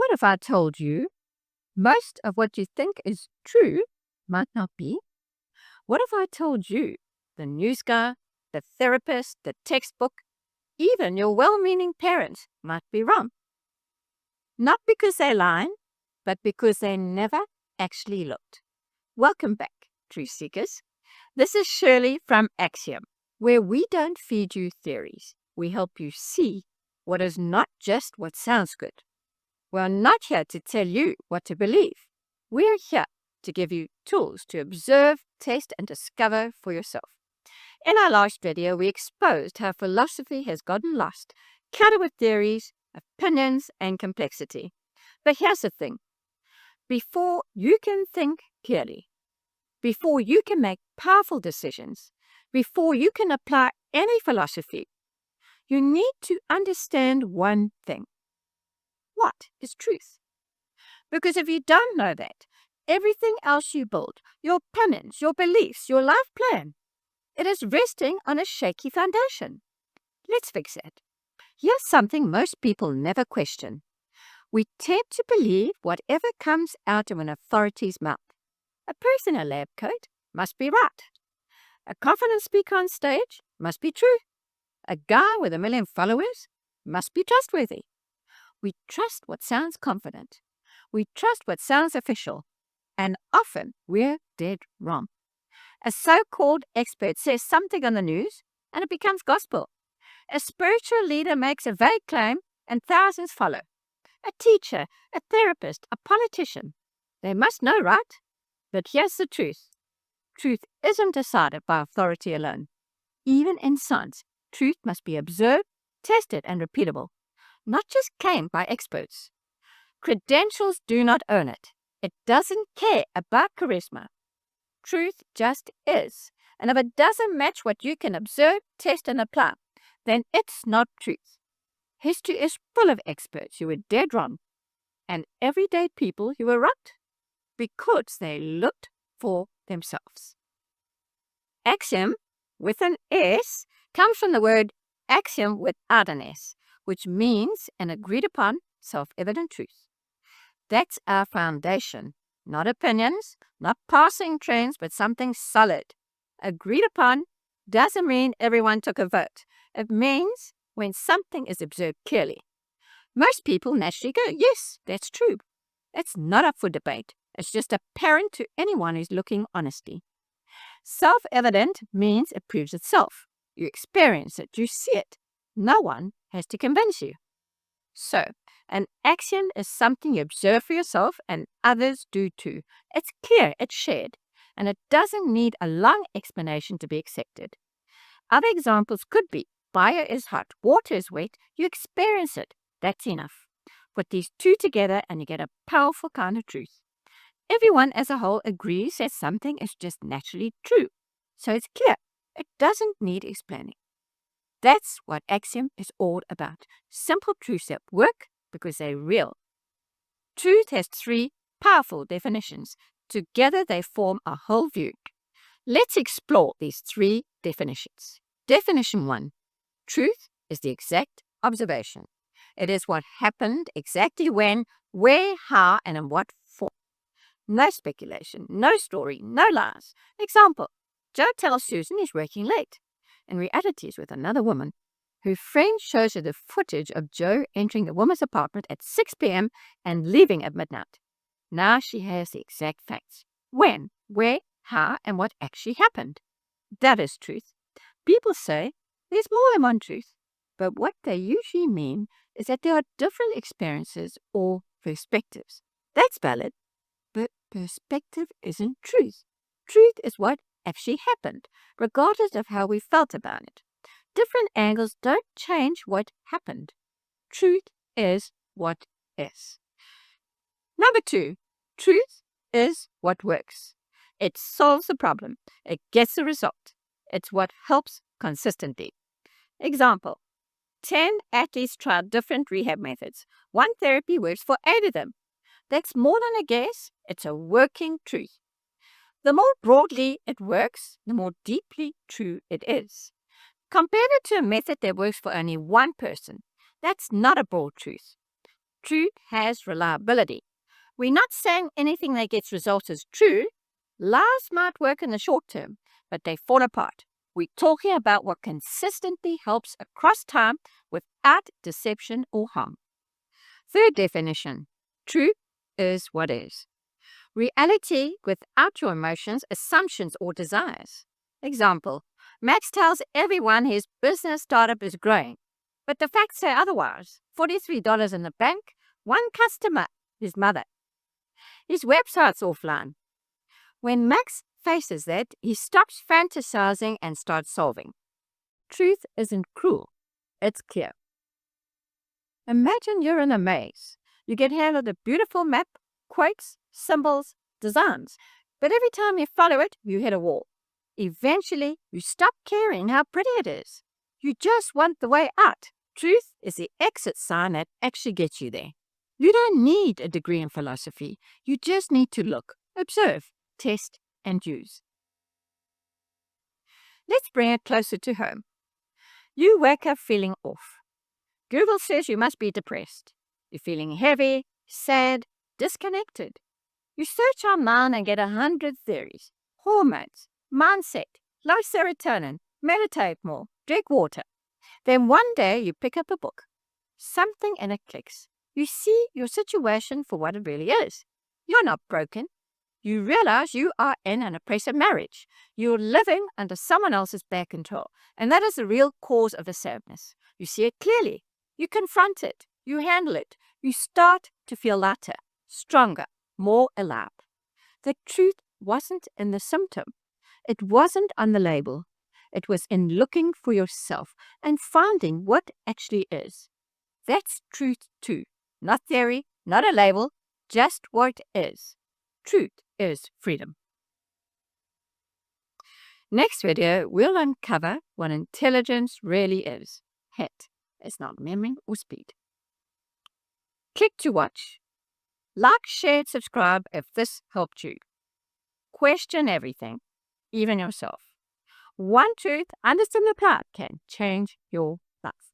What if I told you most of what you think is true might not be? What if I told you the news guy, the therapist, the textbook, even your well-meaning parents might be wrong? Not because they're lying, but because they never actually looked. Welcome back, truth seekers. This is Shirley from AXSIOM, where we don't feed you theories. We help you see what is not just what sounds good. We're not here to tell you what to believe. We're here to give you tools to observe, test, and discover for yourself. In our last video, we exposed how philosophy has gotten lost, counted with theories, opinions, and complexity. But here's the thing. Before you can think clearly, before you can make powerful decisions, before you can apply any philosophy, you need to understand one thing. What is truth? Because if you don't know that, everything else you build, your opinions, your beliefs, your life plan, it is resting on a shaky foundation. Let's fix it. Here's something most people never question. We tend to believe whatever comes out of an authority's mouth. A person in a lab coat must be right. A confident speaker on stage must be true. A guy with 1 million followers must be trustworthy. We trust what sounds confident. We trust what sounds official. And often we're dead wrong. A so-called expert says something on the news and it becomes gospel. A spiritual leader makes a vague claim and thousands follow. A teacher, a therapist, a politician. They must know, right? But here's the truth. Truth isn't decided by authority alone. Even in science, truth must be observed, tested, and repeatable. Not just claimed by experts. Credentials do not own it. It doesn't care about charisma. Truth just is. And if it doesn't match what you can observe, test, and apply, then it's not truth. History is full of experts who were dead wrong and everyday people who were right because they looked for themselves. Axiom with an S comes from the word axiom without an S, which means an agreed upon self-evident truth. That's our foundation, not opinions, not passing trends, but something solid. Agreed upon doesn't mean everyone took a vote. It means when something is observed clearly. Most people naturally go, yes, that's true. It's not up for debate. It's just apparent to anyone who's looking honestly. Self-evident means it proves itself. You experience it, you see it. No one has to convince you. So, an axiom is something you observe for yourself and others do too. It's clear, it's shared, and it doesn't need a long explanation to be accepted. Other examples could be fire is hot, water is wet, you experience it. That's enough. Put these two together and you get a powerful kind of truth. Everyone as a whole agrees that something is just naturally true. So it's clear. It doesn't need explaining. That's what axiom is all about. Simple truths that work because they're real. Truth has 3 powerful definitions. Together they form a whole view. Let's explore these 3 definitions. Definition 1. Truth is the exact observation. It is what happened exactly when, where, how, and in what form. No speculation, no story, no lies. Example, Joe tells Susan he's working late. In reality, he's with another woman. Her friend shows her the footage of Joe entering the woman's apartment at 6 p.m. and leaving at midnight. Now she has the exact facts. When, where, how, and what actually happened. That is truth. People say there's more than one truth, but what they usually mean is that there are different experiences or perspectives. That's valid, but perspective isn't truth. Truth is what actually happened, regardless of how we felt about it. Different angles don't change what happened. Truth is what is. Number 2, truth is what works. It solves the problem. It gets the result. It's what helps consistently. Example, 10 athletes tried different rehab methods. One therapy works for 8 of them. That's more than a guess. It's a working truth. The more broadly it works, the more deeply true it is. Compare it to a method that works for only one person. That's not a broad truth. Truth has reliability. We're not saying anything that gets results is true. Lies might work in the short term, but they fall apart. We're talking about what consistently helps across time without deception or harm. Third definition, truth is what is. Reality without your emotions, assumptions, or desires. Example, Max tells everyone his business startup is growing, but the facts say otherwise. $43 in the bank, one customer, his mother. His website's offline. When Max faces that, he stops fantasizing and starts solving. Truth isn't cruel, it's clear. Imagine you're in a maze. You get handed a beautiful map, quotes, symbols, designs, but every time you follow it, you hit a wall. Eventually, you stop caring how pretty it is. You just want the way out. Truth is the exit sign that actually gets you there. You don't need a degree in philosophy. You just need to look, observe, test, and use. Let's bring it closer to home. You wake up feeling off. Google says you must be depressed. You're feeling heavy, sad, disconnected. You search online and get 100 theories. Hormones, mindset, low serotonin, meditate more, drink water. Then one day you pick up a book. Something in it clicks. You see your situation for what it really is. You're not broken. You realize you are in an oppressive marriage. You're living under someone else's bad control. And that is the real cause of the sadness. You see it clearly. You confront it. You handle it. You start to feel lighter, stronger, more alive. The truth wasn't in the symptom. It wasn't on the label. It was in looking for yourself and finding what actually is. That's truth too. Not theory, not a label, just what is. Truth is freedom. Next video, we'll uncover what intelligence really is. It is not memory or speed. Click to watch. Like, share, subscribe if this helped you. Question everything, even yourself. One truth understood in the cloud can change your life.